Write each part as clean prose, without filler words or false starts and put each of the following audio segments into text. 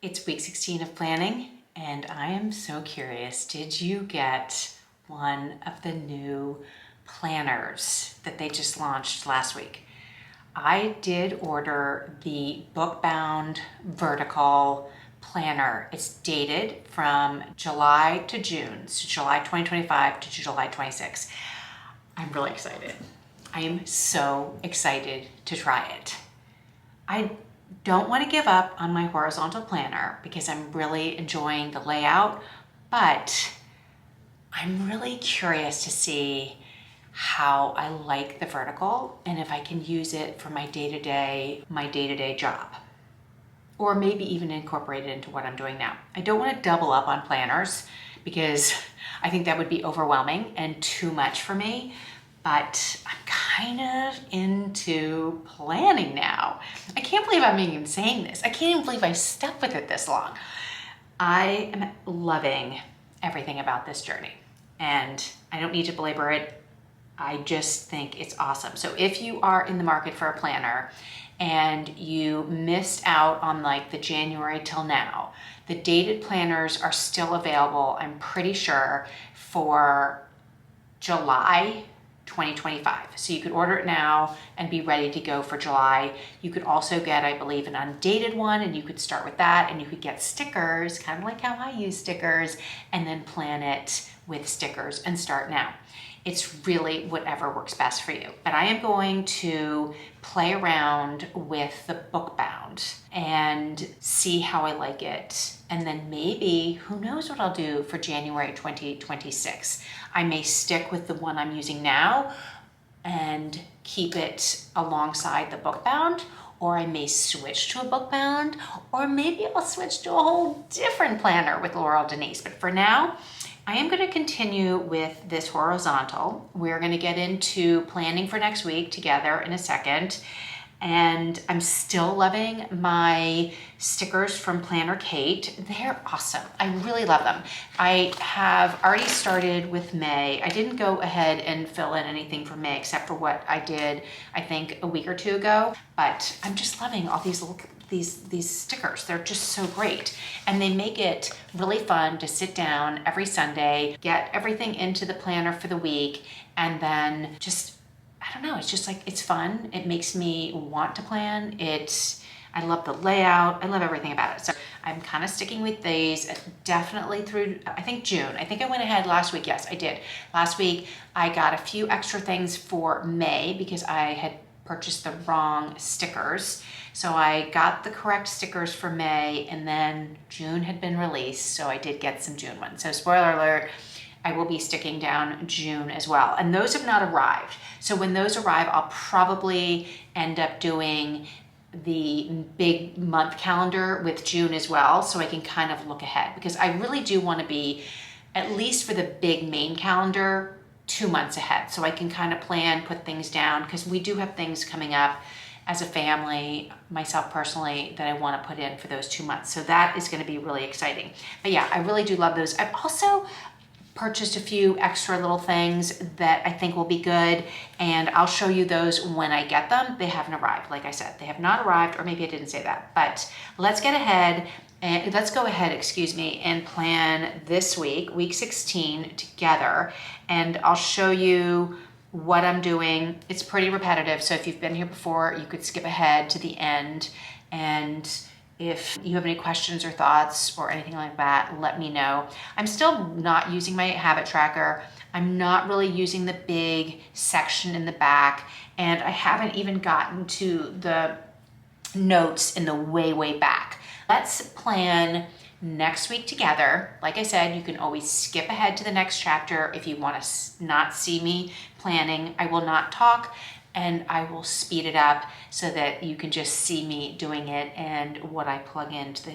It's week 16 of planning, and I am so curious. Did you get one of the new planners that they just launched last week? I did order the book-bound vertical planner. It's dated from July to June, so July 2025 to July 26. I'm really excited. I am so excited to try it. I don't want to give up on my horizontal planner because I'm really enjoying the layout, but I'm really curious to see how I like the vertical and if I can use it for my day-to-day job, or maybe even incorporate it into what I'm doing now. I don't want to double up on planners because I think that would be overwhelming and too much for me, but I'm kind of into planning now. I can't believe I'm even saying this. I can't even believe I stuck with it this long. I am loving everything about this journey, and I don't need to belabor it. I just think it's awesome. So if you are in the market for a planner and you missed out on like the January till now, the dated planners are still available, I'm pretty sure, for July 2025. So you could order it now and be ready to go for July. You could also get, I believe, an undated one, and you could start with that, and you could get stickers, kind of like how I use stickers, and then plan it with stickers and start now. It's really whatever works best for you. But I am going to play around with the book bound and see how I like it. And then maybe, who knows what I'll do for January 2026. I may stick with the one I'm using now and keep it alongside the book bound, or I may switch to a book bound, or maybe I'll switch to a whole different planner with Laurel Denise. But for now, I am going to continue with this horizontal. We're going to get into planning for next week together in a second. And I'm still loving my stickers from Planner Kate. They're awesome. I really love them. I have already started with May. I didn't go ahead and fill in anything for May except for what I did, I think, a week or two ago. But I'm just loving all these little these stickers. They're just so great. And they make it really fun to sit down every Sunday, get everything into the planner for the week, and then just, I don't know, it's just like, it's fun. It makes me want to plan. I love the layout. I love everything about it. So I'm kind of sticking with these definitely through, I think, June. I think I went ahead last week. Yes, I did. Last week, I got a few extra things for May because I had purchased the wrong stickers. So I got the correct stickers for May, and then June had been released. So I did get some June ones. So spoiler alert, I will be sticking down June as well. And those have not arrived. So when those arrive, I'll probably end up doing the big month calendar with June as well, so I can kind of look ahead, because I really do want to be, at least for the big main calendar, 2 months ahead, so I can kind of plan, put things down, because we do have things coming up as a family, myself personally, that I want to put in for those 2 months. So that is going to be really exciting. But yeah, I really do love those. I've also purchased a few extra little things that I think will be good, and I'll show you those when I get them. They haven't arrived, like I said. They have not arrived, or maybe I didn't say that. But let's go ahead, and plan this week, week 16, together. And I'll show you what I'm doing. It's pretty repetitive, so if you've been here before, you could skip ahead to the end. And if you have any questions or thoughts or anything like that, let me know. I'm still not using my habit tracker. I'm not really using the big section in the back, and I haven't even gotten to the notes in the way back. Let's plan next week together. Like I said, you can always skip ahead to the next chapter if you want to not see me planning. I will not talk, and I will speed it up so that you can just see me doing it and what I plug into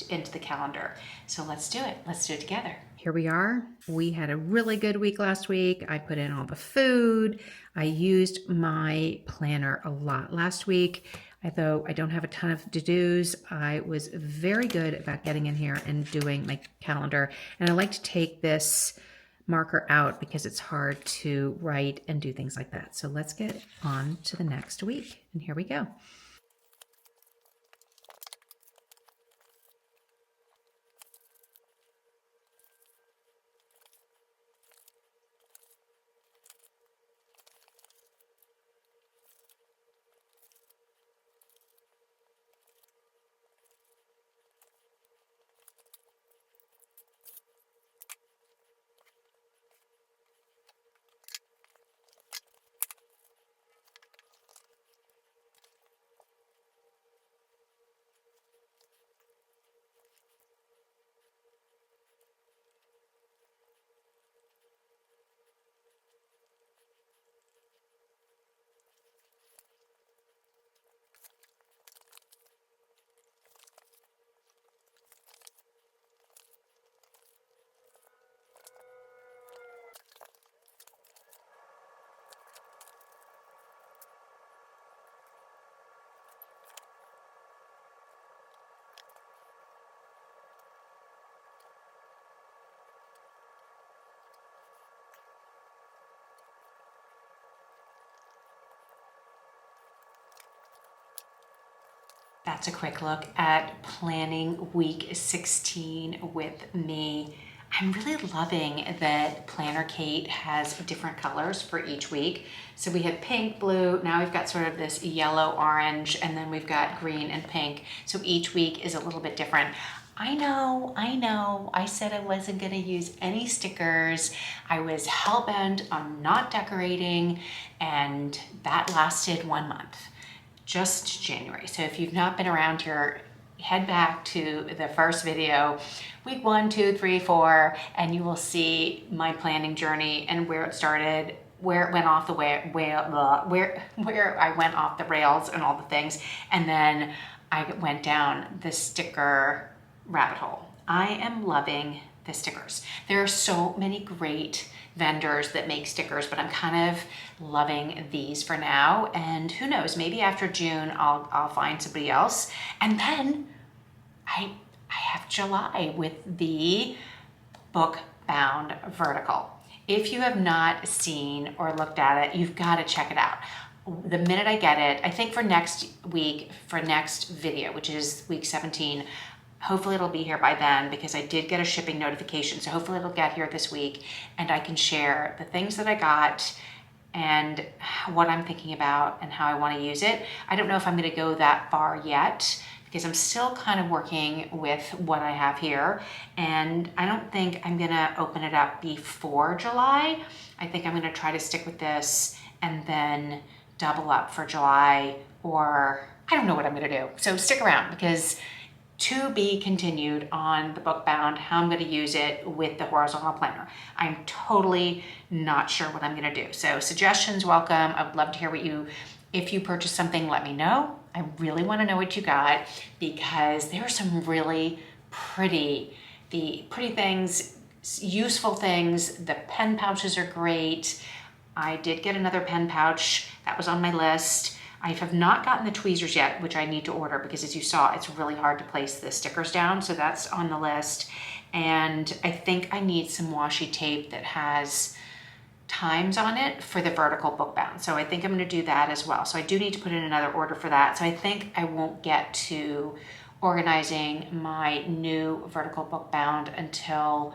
the calendar. So let's do it. Let's do it together. Here we are. We had a really good week last week. I put in all the food. I used my planner a lot last week. Although I don't have a ton of to-dos, I was very good about getting in here and doing my calendar. And I like to take this marker out because it's hard to write and do things like that. So let's get on to the next week. And here we go. that's a quick look at planning week 16 with me. I'm really loving that Planner Kate has different colors for each week. So we had pink, blue, now we've got sort of this yellow, orange, and then we've got green and pink. So each week is a little bit different. I know. I said I wasn't gonna use any stickers. I was hell-bent on not decorating, and that lasted 1 month, just January. So if you've not been around here, head back to the first video, week 1, 2, 3, 4, and you will see my planning journey and where it started, where it went off the way, where I went off the rails and all the things. And then I went down the sticker rabbit hole. I am loving the stickers. There are so many great vendors that make stickers, but I'm kind of loving these for now. And who knows, maybe after June, I'll find somebody else. And then I have July with the book bound vertical. If you have not seen or looked at it, you've got to check it out. The minute I get it, I think for next week, for next video, which is week 17, hopefully it'll be here by then because I did get a shipping notification. So hopefully it'll get here this week and I can share the things that I got and what I'm thinking about and how I want to use it. I don't know if I'm going to go that far yet because I'm still kind of working with what I have here. And I don't think I'm going to open it up before July. I think I'm going to try to stick with this and then double up for July, or I don't know what I'm going to do. So stick around because to be continued on the book bound, how I'm going to use it with the horizontal planner. I'm totally not sure what I'm going to do. So suggestions welcome. I would love to hear what if you purchase something, let me know. I really want to know what you got because there are some really pretty things, useful things. The pen pouches are great. I did get another pen pouch that was on my list. I have not gotten the tweezers yet, which I need to order because as you saw, it's really hard to place the stickers down. So that's on the list. And I think I need some washi tape that has times on it for the vertical book bound. So I think I'm going to do that as well. So I do need to put in another order for that. So I think I won't get to organizing my new vertical book bound until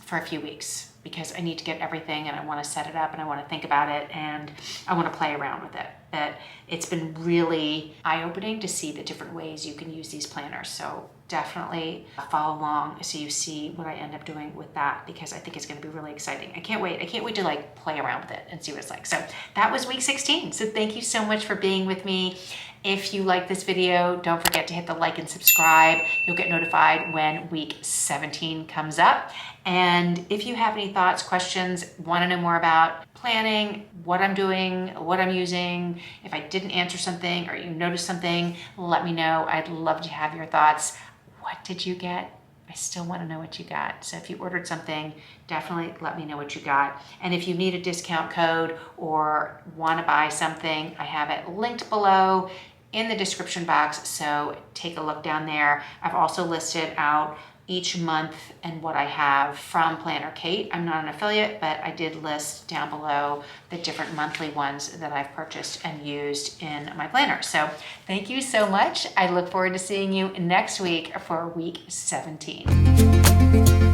for a few weeks because I need to get everything and I want to set it up and I want to think about it and I want to play around with it. But it's been really eye-opening to see the different ways you can use these planners. So definitely follow along so you see what I end up doing with that because I think it's going to be really exciting. I can't wait to like play around with it and see what it's like. So that was week 16. So thank you so much for being with me. If you like this video, don't forget to hit the like and subscribe. You'll get notified when week 17 comes up. And if you have any thoughts, questions, want to know more about planning, what I'm doing, what I'm using, if I didn't answer something or you noticed something, let me know. I'd love to have your thoughts. What did you get? I still want to know what you got. So if you ordered something, definitely let me know what you got. And if you need a discount code or want to buy something, I have it linked below in the description box. So take a look down there. I've also listed out each month and what I have from Planner Kate. I'm not an affiliate, but I did list down below the different monthly ones that I've purchased and used in my planner. So thank you so much. I look forward to seeing you next week for week 17.